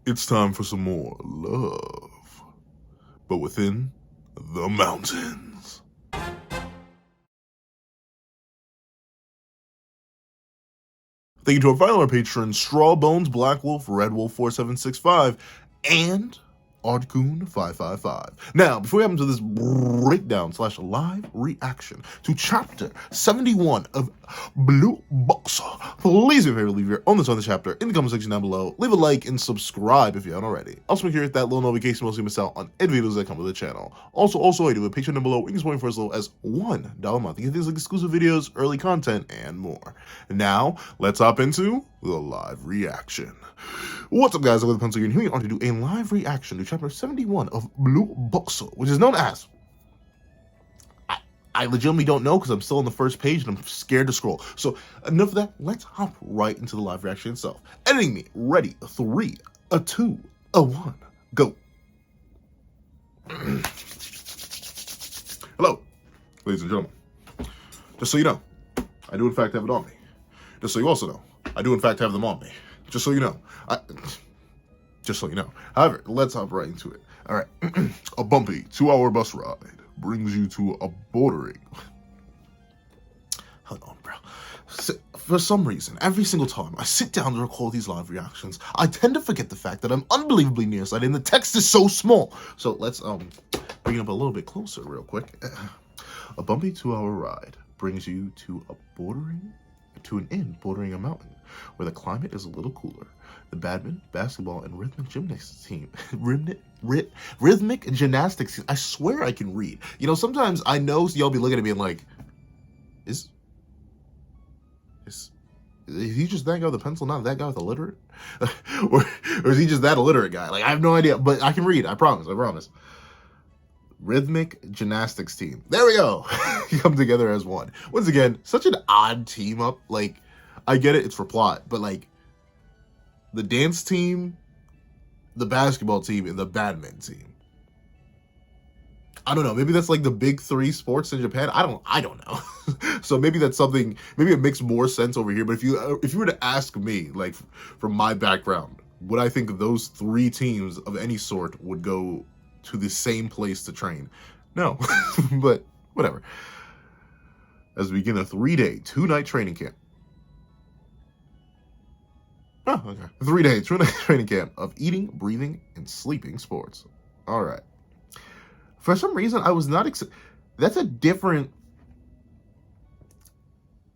It's time for some more love, but within the mountains. Thank you to our final patrons, Strawbones, Black Wolf, Red Wolf 4765, and Oddcoon 555. Now, before we hop into this breakdown / live reaction to chapter 71 of Blue Box, please do me a favor, leave your own thoughts on the chapter in the comment section down below. Leave a like and subscribe if you haven't already. Also, make sure you hit that little notification bell so you miss out on any videos that come with the channel. Also, I do a Patreon down below. You can support me for as low as $1 a month. You get things like exclusive videos, early content, and more. Now, let's hop into the live reaction. What's up, guys? I'm with Pencil here, and here we are to do a live reaction to chapter 71 of Blue Box, which is known as... I legitimately don't know because I'm still on the first page and I'm scared to scroll. So enough of that, let's hop right into the live reaction itself. Editing me, ready, 3, 2, 1, go. Hello, ladies and gentlemen. Just so you know, I do in fact have it on me. Just so you also know, I do in fact have them on me. Just so you know. Just so you know. However, let's hop right into it. All right. A bumpy 2-hour bus ride brings you to a bordering... Hold on, bro. For some reason, every single time I sit down to record these live reactions, I tend to forget the fact that I'm unbelievably nearsighted and the text is so small. So let's bring it up a little bit closer real quick. A bumpy 2-hour ride brings you to an inn bordering a mountain, where the climate is a little cooler. The badminton, basketball, and rhythmic gymnastics team. Rhythmic gymnastics team. I swear I can read. You know, sometimes I know y'all be looking at me and like, is he just that guy with a pencil, not that guy with a literate? or is he just that illiterate guy? Like, I have no idea, but I can read. I promise. Rhythmic gymnastics team. There we go. Come together as one. Once again, such an odd team up. Like, I get it, it's for plot, but like, the dance team, the basketball team, and the badminton team. I don't know. Maybe that's like the big 3 sports in Japan. I don't know. So maybe that's something. Maybe it makes more sense over here. But if you were to ask me, like, from my background, would I think those 3 teams of any sort would go to the same place to train? No. But whatever. As we begin a 3-day, 2-night training camp. Oh, okay. 3-day, 2-night training camp of eating, breathing, and sleeping sports. All right. For some reason, I was not that's a different...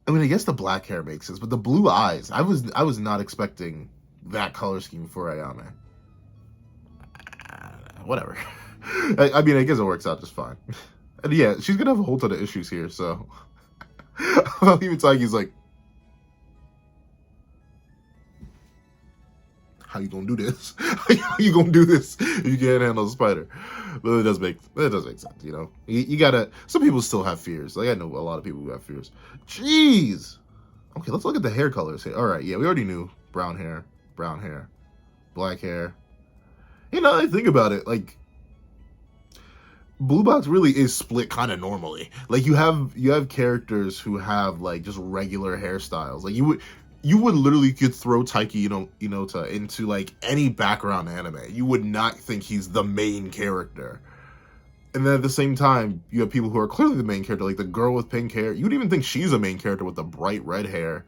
I mean, I guess the black hair makes sense, but the blue eyes, I was not expecting that color scheme for Ayame. Whatever. I mean, I guess it works out just fine. And yeah, she's gonna have a whole ton of issues here, so... Even Taiki's like, how you gonna do this? How you gonna do this if you can't handle a spider? But it does make sense, you know? You gotta... Some people still have fears. Like, I know a lot of people who have fears. Jeez! Okay, let's look at the hair colors here. Alright, yeah, we already knew. Brown hair, black hair. You know, I think about it, like... Blue Box really is split kind of normally. Like, you have characters who have, like, just regular hairstyles. Like, you would literally could throw Taiki into like any background anime. You would not think he's the main character. And then at the same time, you have people who are clearly the main character, like the girl with pink hair. You would even think she's a main character with the bright red hair.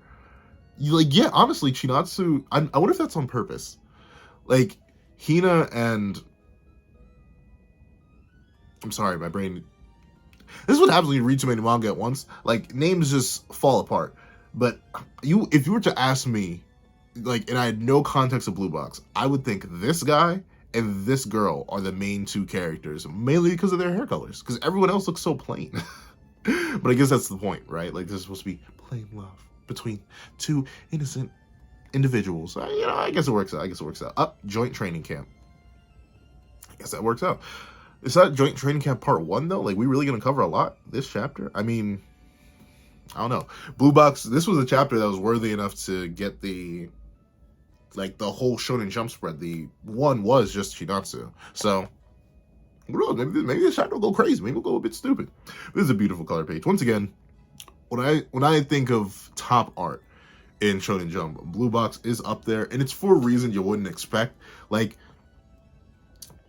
Yeah, honestly, Chinatsu, I wonder if that's on purpose. Like, Hina and... I'm sorry, my brain... This is what happens when you read too many manga at once. Like, names just fall apart. But if you were to ask me, like, and I had no context of Blue Box, I would think this guy and this girl are the main 2 characters, mainly because of their hair colors, because everyone else looks so plain. But I guess that's the point, right? Like, this is supposed to be plain love between 2 innocent individuals. You know, I guess it works out. Joint training camp. I guess that works out. Is that joint training camp part 1, though? Like, we really going to cover a lot this chapter? I mean... I don't know. Blue Box, this was a chapter that was worthy enough to get the whole Shonen Jump spread. The one was just Chinatsu. So, maybe this chapter will go crazy. Maybe we'll go a bit stupid. This is a beautiful color page. Once again, when I think of top art, in Shonen Jump. Blue Box is up there, and it's for a reason you wouldn't expect. Like,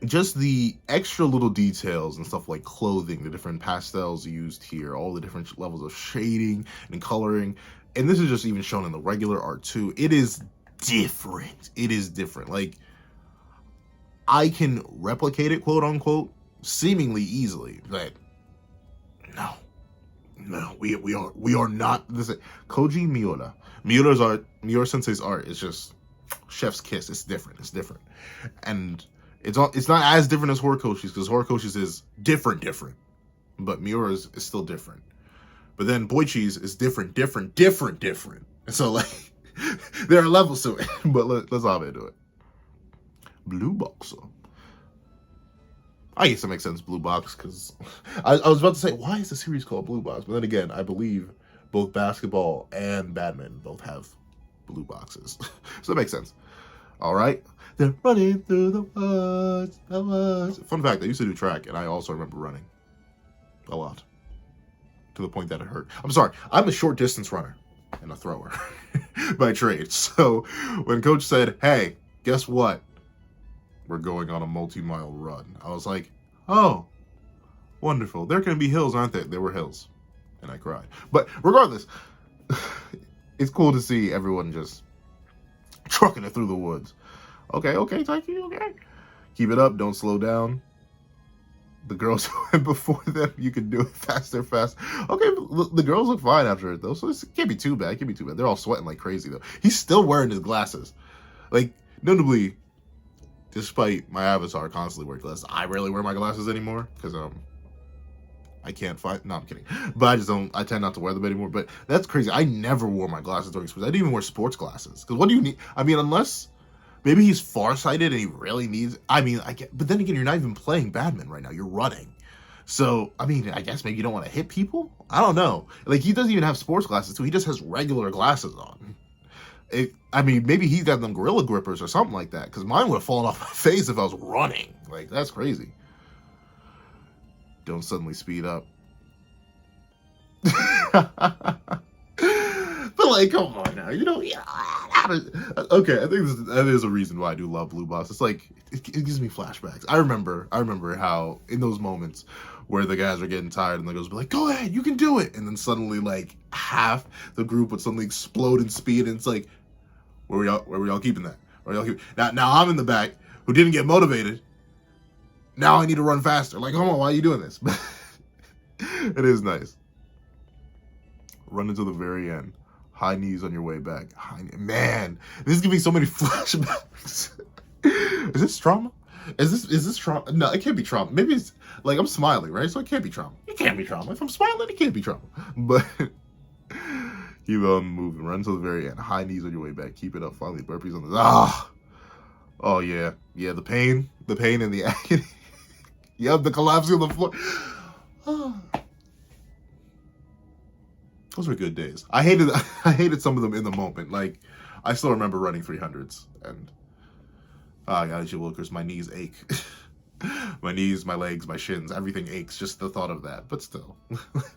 just the extra little details and stuff like clothing, the different pastels used here, all the different levels of shading and coloring. And this is just even shown in the regular art too. It is different. It is different. Like, I can replicate it, quote unquote, seemingly easily, but no, we are not this. Koji Miura. Miura Sensei's art is just chef's kiss. It's different. It's different, and it's not as different as Horikoshi's, because Horikoshi's is different, but Miura's is still different. But then Boichi's is different. And so, like, there are levels to it. But let's hop into it. Blue Box. I guess it makes sense, Blue Box, because I was about to say, why is the series called Blue Box? But then again, I believe both basketball and badminton both have blue boxes. So that makes sense. All right. They're running through the woods. Fun fact, I used to do track, and I also remember running a lot. To the point that it hurt. I'm sorry, I'm a short distance runner and a thrower by trade. So when coach said, hey, guess what? We're going on a multi-mile run. I was like, oh, wonderful. There can be hills, aren't there? There were hills. And I cried. But regardless, it's cool to see everyone just trucking it through the woods. Okay, Taiki, okay. Keep it up. Don't slow down. The girls who went before them, you can do it faster. Okay, the girls look fine after it, though, so it can't be too bad. They're all sweating like crazy, though. He's still wearing his glasses. Like, notably, despite my avatar constantly wearing glasses, I rarely wear my glasses anymore, because, I can't find... No, I'm kidding. But I tend not to wear them anymore, but that's crazy. I never wore my glasses during sports. I didn't even wear sports glasses, because what do you need? I mean, unless... Maybe he's farsighted and he really needs... I mean, but then again, you're not even playing badminton right now. You're running. So, I mean, I guess maybe you don't want to hit people? I don't know. Like, he doesn't even have sports glasses, too. He just has regular glasses on. I mean, maybe he's got them Gorilla Grippers or something like that, because mine would have fallen off my face if I was running. Like, that's crazy. Don't suddenly speed up. But, like, come on now. You know, yeah. Okay, I think that is a reason why I do love Blue Box. It's like, it gives me flashbacks. I remember how in those moments where the guys are getting tired and the girls be like, go ahead, you can do it. And then suddenly, like, half the group would suddenly explode in speed. And it's like, where were y'all keeping that? Now I'm in the back who didn't get motivated. Now I need to run faster. Like, come on, why are you doing this? It is nice. Run until the very end. High knees on your way back. Man, this is giving so many flashbacks. Is this trauma? Is this trauma? No, it can't be trauma. Maybe it's like I'm smiling, right? So it can't be trauma. It can't be trauma. If I'm smiling, it can't be trauma. But keep on moving. Run to the very end. High knees on your way back. Keep it up. Finally, burpees on this. Oh yeah. The pain and the agony. Yep, the collapsing on the floor. Those were good days. I hated some of them in the moment. Like, I still remember running 300s, and Alicia Wilkers, my knees ache. My knees, my legs, my shins, everything aches, just the thought of that. But still,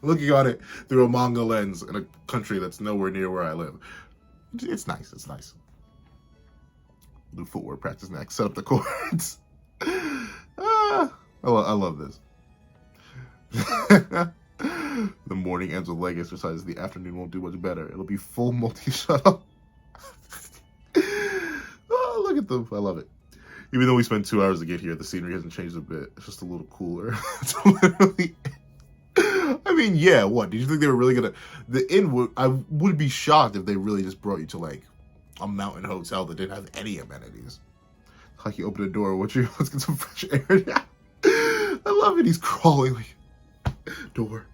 looking at it through a manga lens in a country that's nowhere near where I live, it's nice. Do footwork practice next. Set up the courts. I love this. The morning ends with leg exercises. The afternoon won't do much better. It'll be full multi-shuttle. Oh, look at them. I love it. Even though we spent 2 hours to get here, the scenery hasn't changed a bit. It's just a little cooler. It's literally... I mean, yeah, what? Did you think they were really gonna... I would be shocked if they really just brought you to, like, a mountain hotel that didn't have any amenities. Like, you open a door, let's get some fresh air. I love it. He's crawling like... Door,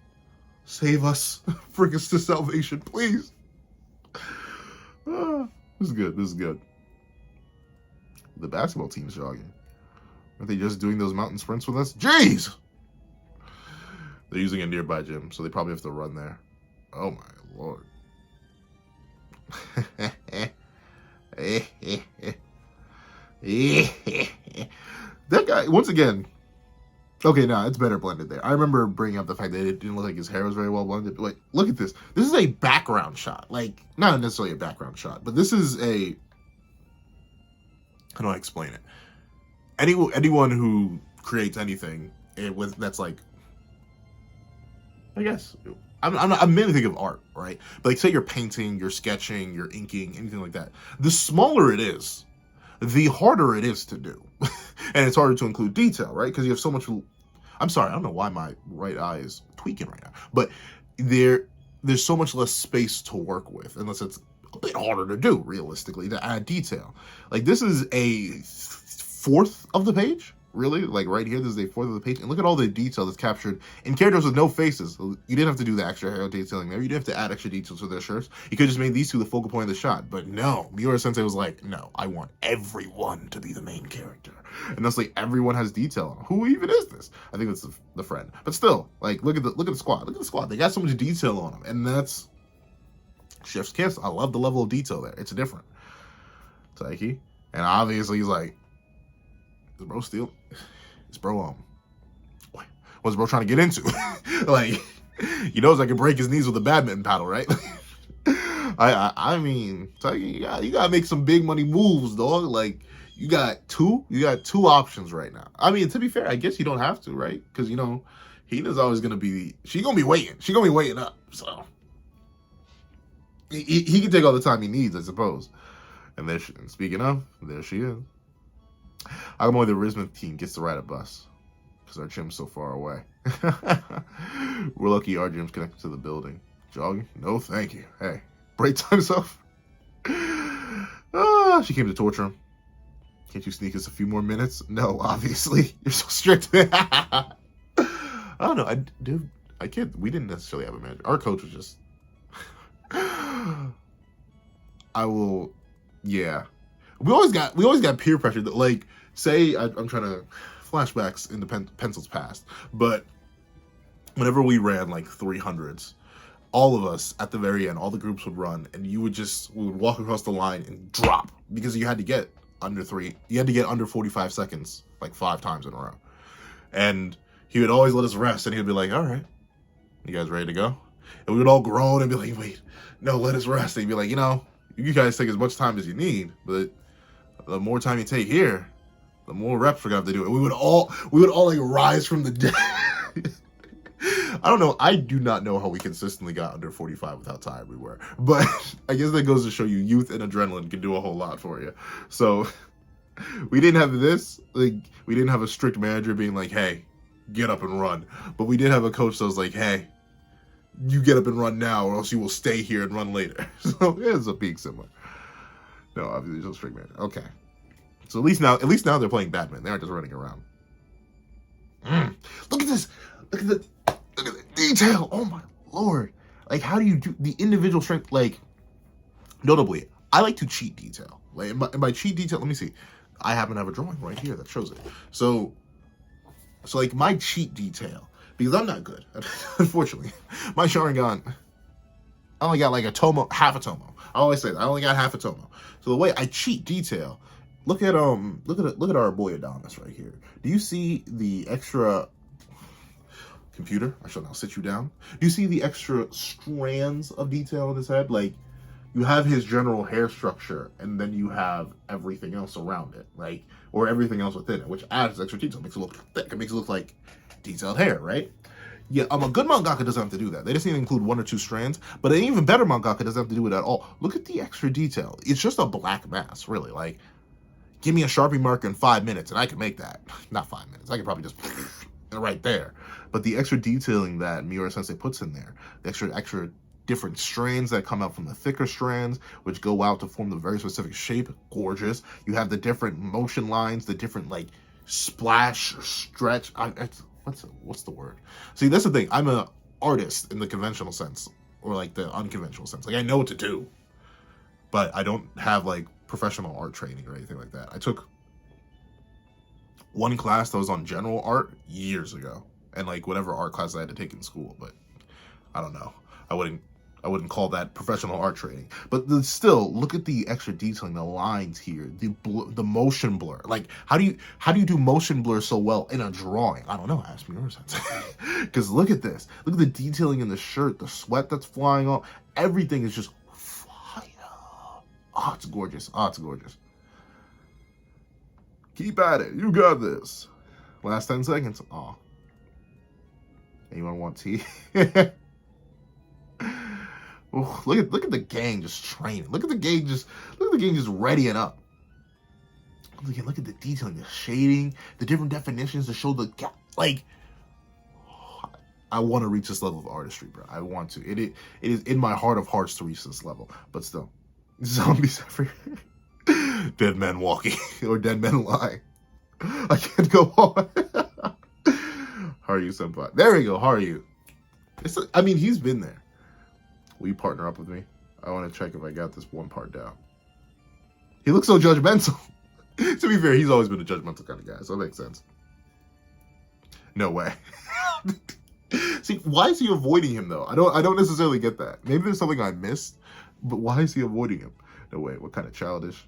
save us, bring us to salvation, please. This is good. The basketball team's jogging. Aren't they just doing those mountain sprints with us? Jeez! They're using a nearby gym, so they probably have to run there. Oh my lord. That guy, once again, Okay, no, it's better blended there. I remember bringing up the fact that it didn't look like his hair was very well blended. Like, look at this. This is a background shot. Like, not necessarily a background shot, but this is a... How do I explain it? Anyone who creates anything with that's like... I guess... I'm mainly thinking of art, right? But like, say you're painting, you're sketching, you're inking, anything like that. The smaller it is, the harder it is to do. And it's harder to include detail, right? Because you have so much... I'm sorry, I don't know why my right eye is tweaking right now. But there's so much less space to work with, unless it's a bit harder to do, realistically, to add detail. Like, this is a fourth of the page, really. Like, right here, this is a fourth of the page. And look at all the detail that's captured in characters with no faces. You didn't have to do the extra hair detailing there. You didn't have to add extra details to their shirts. You could just made these two the focal point of the shot. But no, Miura-sensei was like, no, I want everyone to be the main character. And that's like, everyone has detail on them. Who even is this? I think it's the friend. But still, like, look at the squad. Look at the squad. They got so much detail on them. And that's Chef's kiss. I love the level of detail there. It's different. Taiki. And obviously he's like, is bro still? Is bro what's bro trying to get into? Like, he knows I can break his knees with a badminton paddle, right? I mean, Taiki, you gotta make some big money moves, dog. Like, you got two options right now. I mean, to be fair, I guess you don't have to, right? Because, you know, Hina's always gonna be, she's gonna be waiting up, so he can take all the time he needs, I suppose. And there, and speaking of, there she is. I'm only the Risman team gets to ride a bus because our gym's so far away. We're lucky our gym's connected to the building. Jogging? No, thank you. Hey, break time's up. She came to torture him. Can't you sneak us a few more minutes? No, obviously. You're so strict. I don't know. I can't. We didn't necessarily have a manager. Our coach was just... Yeah. We always got peer pressure. That, like, say I'm trying to flashbacks into Pencil's past, but whenever we ran like 300s, all of us at the very end, all the groups would run, and we would walk across the line and drop because you had to get under 45 seconds like 5 times in a row. And he would always let us rest, and he would be like, all right, you guys ready to go? And we would all groan and be like, wait, no, let us rest. And he'd be like, you know, you guys take as much time as you need, but the more time you take here, the more reps we're gonna have to do. And we would all like rise from the dead. I don't know. I do not know how we consistently got under 45 with how tired we were. But I guess that goes to show you youth and adrenaline can do a whole lot for you. So we didn't have this. Like, we didn't have a strict manager being like, hey, get up and run. But we did have a coach that was like, hey, you get up and run now or else you will stay here and run later. So it ends up being similar. No, obviously there's no strict manager. Okay. So at least now they're playing badminton. They aren't just running around. Look at this. Look at the detail. Oh my lord. Like, how do you do the individual strength? Like, notably, I like to cheat detail. Like, in my cheat detail, let me see. I happen to have a drawing right here that shows it. So like, my cheat detail, because I'm not good, unfortunately. My Sharingan, I only got like half a tomo. I always say that. I only got half a tomo. So the way I cheat detail, look at our boy Adonis right here. Do you see the extra... Computer, I shall now sit you down. Do you see the extra strands of detail in his head? Like, you have his general hair structure, and then you have everything else around it, like, or everything else within it, which adds extra detail. It makes it look thick. It makes it look like detailed hair, right? Yeah, a good mangaka doesn't have to do that. They just need to include 1 or 2 strands, but an even better mangaka doesn't have to do it at all. Look at the extra detail. It's just a black mass, really. Like, give me a Sharpie marker in 5 minutes, and I can make that. Not 5 minutes. I can probably just right there. But the extra detailing that Miura-sensei puts in there, the extra different strands that come out from the thicker strands, which go out to form the very specific shape, gorgeous. You have the different motion lines, the different, like, splash, stretch. What's the word? See, that's the thing. I'm an artist in the conventional sense, or like the unconventional sense. Like, I know what to do, but I don't have like professional art training or anything like that. I took one class that was on general art years ago, and like whatever art class I had to take in school, but I don't know. I wouldn't I wouldn't call that professional art training. But still, look at the extra detailing, the lines here, the motion blur. Like, how do you do motion blur so well in a drawing? I don't know. Ask me yours. Because look at this. Look at the detailing in the shirt, the sweat that's flying off. Everything is just fire. Oh, it's gorgeous. Oh, it's gorgeous. Keep at it. You got this. Last 10 seconds. Oh. Anyone want tea? Oh, look at the gang just training. Look at the gang just readying up. Look at the detailing, the shading, the different definitions to show the gap. Like, I want to reach this level of artistry, bro. I want to. It is in my heart of hearts to reach this level. But still, zombies everywhere. Dead men walking or dead men lying. I can't go on. Haru senpai. There we go, Haru. I mean, he's been there. Will you partner up with me? I want to check if I got this one part down. He looks so judgmental. To be fair, he's always been a judgmental kind of guy, so it makes sense. No way. See, why is he avoiding him though? I don't necessarily get that. Maybe there's something I missed, but why is he avoiding him? No way. What kind of childish?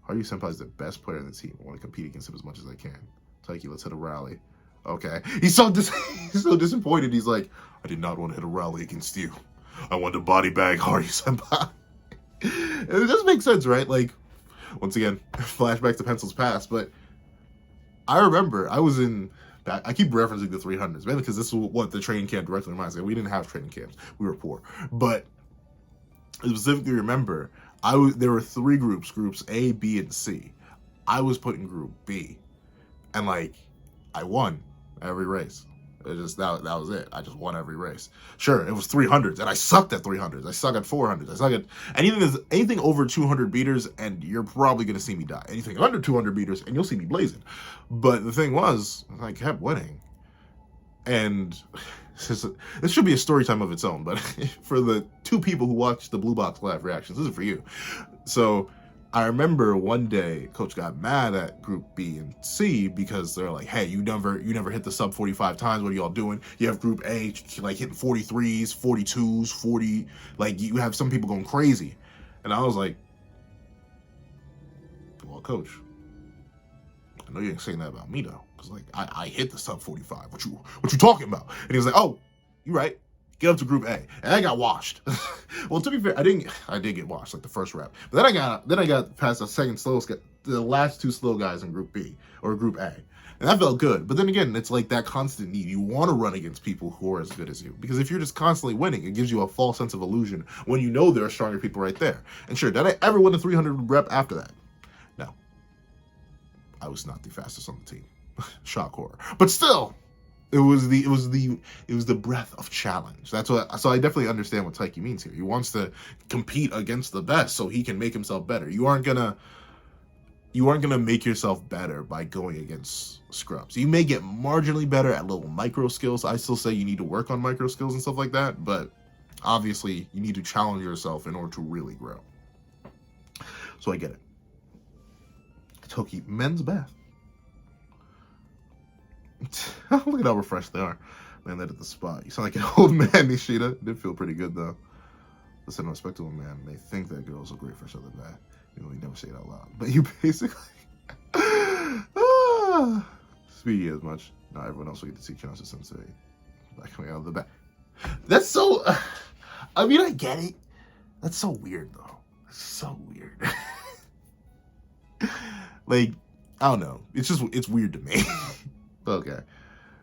Haru senpai is the best player in the team. I want to compete against him as much as I can. Taiki, let's hit a rally. Okay. He's so disappointed. He's like, I did not want to hit a rally against you. I want to body bag Haru senpai. It does make sense, right? Like, once again, flashback to Pencil's past, but I remember I was in. I keep referencing the 300s, mainly because this is what the training camp directly reminds me of. We didn't have training camps. We were poor. But I specifically remember, there were 3 groups A, B, and C. I was put in group B. And, like, I won every race. It just, that was it. I just won every race. Sure, it was 300s, and I sucked at 300s. I suck at 400s. I suck at anything over 200 meters, and you're probably going to see me die. Anything under 200 meters, and you'll see me blazing. But the thing was, I kept winning. And this should be a story time of its own, but for the 2 people who watched the Blue Box live reactions, this is for you. So I remember one day Coach got mad at Group B and C because they're like, "Hey, you never hit the sub 45 times. What are y'all doing? You have Group A like hitting 43s, 42s, 40. Like you have some people going crazy." And I was like, "Well, Coach, I know you ain't saying that about me though, because like I hit the sub 45. What you talking about?" And he was like, "Oh, you right. Get up to Group A," and I got washed. Well, to be fair, I did get washed like the first rep, but then I got past the last 2 slow guys in Group B or Group A, and that felt good. But then again, it's like that constant need. You want to run against people who are as good as you, because if you're just constantly winning, it gives you a false sense of illusion when you know there are stronger people right there. And sure, did I ever win a 300 rep after that? No, I was not the fastest on the team. Shock horror, but still. It was the breath of challenge. So I definitely understand what Taiki means here. He wants to compete against the best so he can make himself better. You aren't gonna make yourself better by going against scrubs. You may get marginally better at little micro skills. I still say you need to work on micro skills and stuff like that, but obviously you need to challenge yourself in order to really grow. So I get it. Toki, men's bath. Look at how refreshed they are. Man, that at the spot. You sound like an old man, Nishida. It did feel pretty good, though. Listen, a respectable man may think that girls are great for each other bad. You know, you never say it out loud. But you basically... Speaking as much. Not everyone else will get to see Chance Sensei. Like coming out of the back. That's so... I mean, I get it. That's so weird, though. That's so weird. Like, I don't know. It's weird to me. Okay.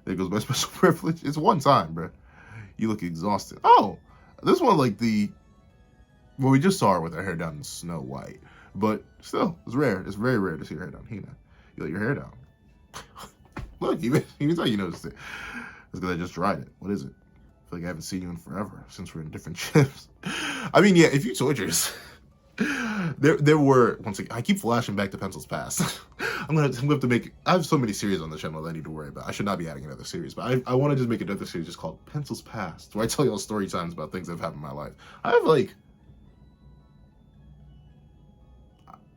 There goes my special privilege. It's one time, bro. You look exhausted. Oh, this one like well, we just saw her with her hair down in Snow White. But still, it's rare. It's very rare to see her hair down. Hina, you let your hair down. Look, even how you noticed it. It's because I just dried it. What is it? I feel like I haven't seen you in forever since we're in different shifts. I mean, yeah, if you Twitchers. There were, once again, I keep flashing back to Pencil's past. I'm gonna have to make, I have so many series on the channel that I need to worry about. I should not be adding another series, but I want to just make another series just called Pencil's Past, where I tell you all story times about things that have happened in my life. I have like,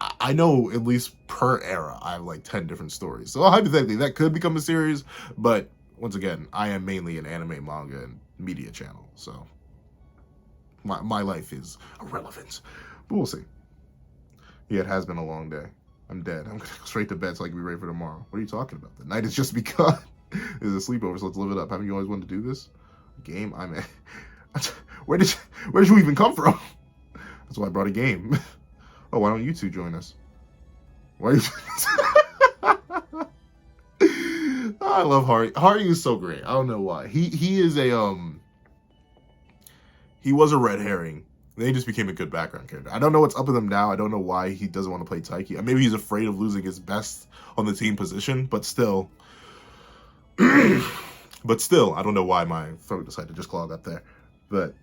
I know at least per era, I have like 10 different stories. So hypothetically, that could become a series, but once again, I am mainly an anime, manga, and media channel, so my life is irrelevant. But we'll see. Yeah, it has been a long day. I'm dead. I'm gonna go straight to bed so I can be ready for tomorrow. What are you talking about? The night has just begun. This is a sleepover, so let's live it up. Haven't you always wanted to do this? Game? I'm in. Where did you even come from? That's why I brought a game. Oh, why don't you two join us? Why are you I love Hari. Hari is so great. I don't know why. He is a he was a red herring. Then he just became a good background character. I don't know what's up with him now. I don't know why he doesn't want to play Taiki. Maybe he's afraid of losing his best on the team position, but still. But still, I don't know why my throat decided to just clog up there. But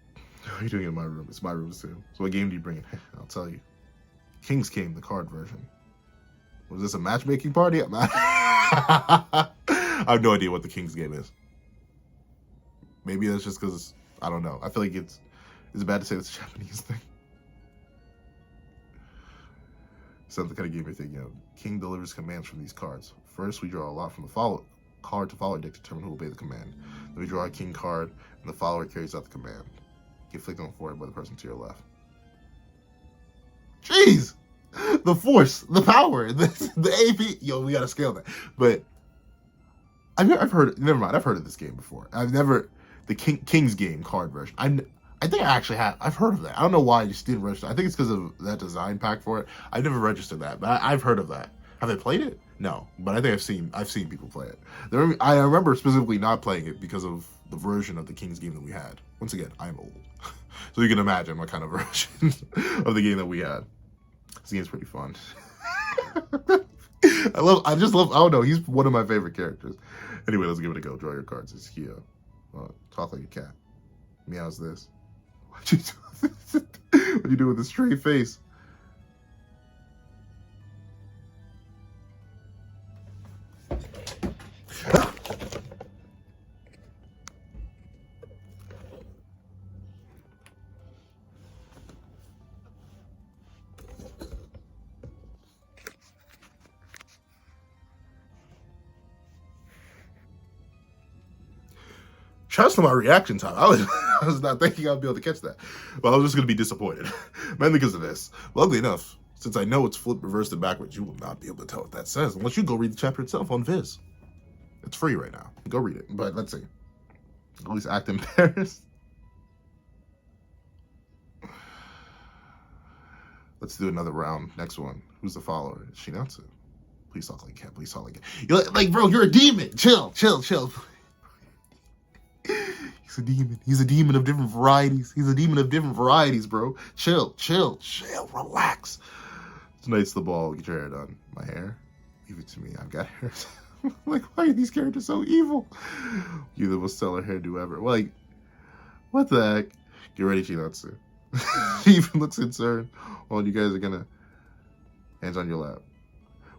what are you doing in my room? It's my room too. So what game do you bring in? I'll tell you. King's Game, the card version. Was this a matchmaking party? I have no idea what the King's Game is. Maybe that's just because, I don't know. I feel like is it bad to say it's a Japanese thing? Sounds the kind of game you're thinking of. King delivers commands from these cards. First, we draw a lot from the card to follower deck to determine who will obey the command. Then we draw a king card, and the follower carries out the command. Get flicked on the forehead by the person to your left. Jeez! The force, the power, the AP. Yo, we gotta scale that. But I've heard. Never mind. I've heard of this game before. I've never the King's Game card version. I think I actually have. I've heard of that. I don't know why I just didn't register. I think it's because of that design pack for it. I've never registered that, but I've heard of that. Have I played it? No, but I think I've seen people play it. I remember specifically not playing it because of the version of the King's Game that we had. Once again, I'm old, so you can imagine what kind of version of the game that we had. This game's pretty fun. I just love. I don't know. He's one of my favorite characters. Anyway, let's give it a go. Draw your cards. It's Kyo. Talk like a cat. Meows this. What'd you do? What'd you do with this straight face? Trust my reaction time. I was not thinking I'd be able to catch that. But I was just going to be disappointed. Mainly because of this. Luckily enough, since I know it's flipped, reversed, and backwards, you will not be able to tell what that says unless you go read the chapter itself on Viz. It's free right now. Go read it. But let's see. At least act embarrassed. Let's do another round. Next one. Who's the follower? Shinatsu. Please talk like a cat. Please talk like a cat. You're like, bro, you're a demon. Chill. He's a demon. He's a demon of different varieties. He's a demon of different varieties, bro. Chill. Relax. Tonight's the ball. Get your hair done. My hair? Leave it to me. I've got hair. Like, why are these characters so evil? You're the most stellar hairdo ever. Like, what the heck? Get ready, Shinatsu. He even looks concerned. Well, you guys are gonna... Hands on your lap.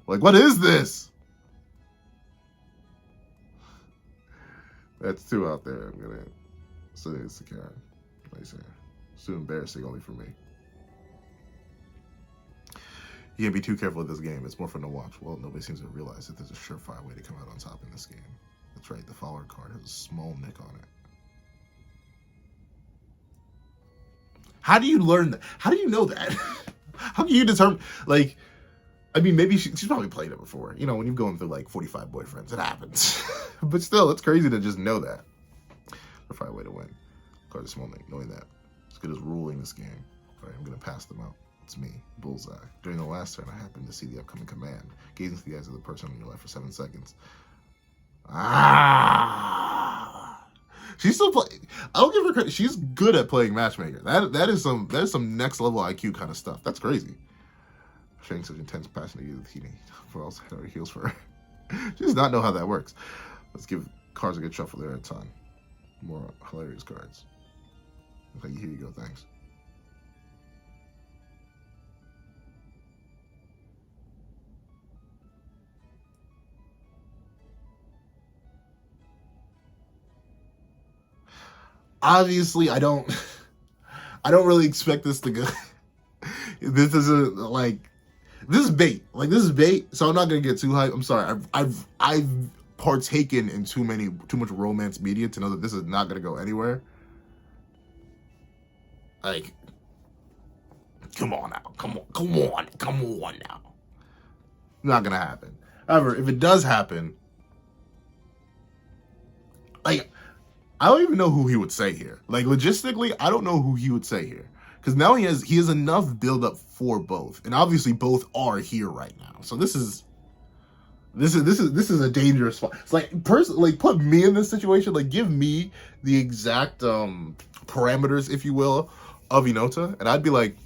Like, what is this? That's two out there. I'm gonna say it's the Karen. Nice hair. It's too embarrassing only for me. You can't be too careful with this game. It's more fun to watch. Well, nobody seems to realize that there's a surefire way to come out on top in this game. That's right. The follower card has a small nick on it. How do you learn that? How do you know that? How can you determine, like, I mean, maybe she's probably played it before. You know, when you're going through, like, 45 boyfriends, it happens. But still, it's crazy to just know that. Surefire way to win. Card a small nick, knowing that. As good as ruling this game. All right, I'm going to pass them out. It's me, Bullseye. During the last turn, I happened to see the upcoming command. Gaze into the eyes of the person on your left for 7 seconds. She's still playing. I'll give her credit. She's good at playing matchmaker. That is some next level IQ kind of stuff. That's crazy. Showing such intense passion to you, the teenage for else head over heels for her. She does not know how that works. Let's give cards a good shuffle there at a time. More hilarious cards. Okay, here you go. Thanks. Obviously, I don't really expect this to go. This isn't like, this is bait. Like, this is bait, so I'm not gonna get too hyped. I'm sorry. I've partaken in too much romance media to know that this is not gonna go anywhere. Like, come on now. Come on now. Not gonna happen. However, if it does happen, like, I don't even know who he would say here. Like, logistically, I don't know who he would say here. Because now he has enough build up for both. And obviously both are here right now. So this is a dangerous spot. It's like put me in this situation, like give me the exact parameters, if you will, of Inota, and I'd be like,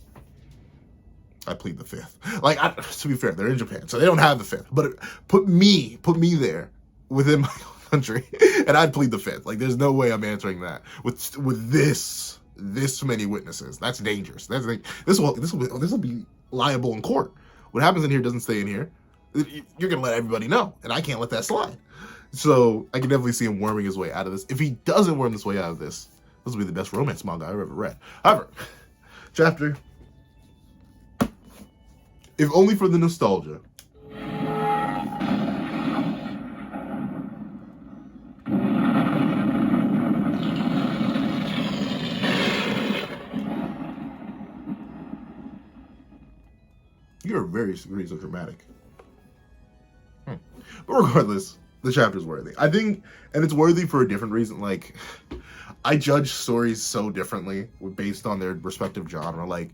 I plead the fifth. Like, to be fair, they're in Japan, so they don't have the fifth. But put me there within my country, and I'd plead the fifth. Like, there's no way I'm answering that with this many witnesses. That's dangerous. This will be liable in court. What happens in here doesn't stay in here. You're gonna let everybody know, and I can't let that slide. So I can definitely see him worming his way out of this. If he doesn't worm his way out of this will be the best romance manga I've ever read. However, chapter, if only for the nostalgia. You're very so dramatic. But regardless, the chapter's worthy. I think, and it's worthy for a different reason. Like, I judge stories so differently based on their respective genre. Like,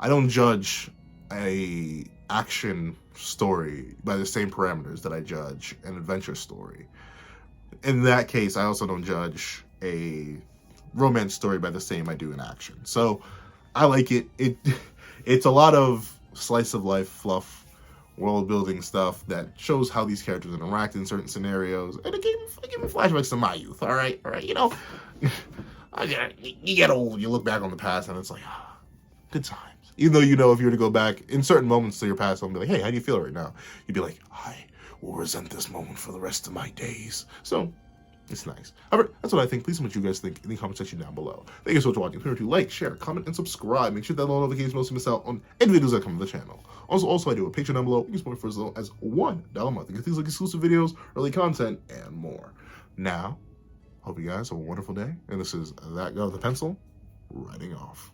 I don't judge a action story by the same parameters that I judge an adventure story. In that case, I also don't judge a romance story by the same I do in action. So I like it. It's a lot of slice of life fluff, world building stuff that shows how these characters interact in certain scenarios, and it gave me flashbacks to my youth. All right, you know, you get old, you look back on the past, and it's like, good times. Even though, you know, if you were to go back in certain moments to your past and be like, hey, how do you feel right now? You'd be like, I will resent this moment for the rest of my days. So it's nice. However, that's what I think. Please tell me what you guys think in the comment section down below. Thank you so much for watching. Remember to like, share, comment, and subscribe. Make sure that all notifications so you miss out on any videos that come to the channel. Also, I do a Patreon down below. You can support me for as little as $1 a month. You get things like exclusive videos, early content, and more. Now, hope you guys have a wonderful day. And this is That Guy with the Pencil, writing off.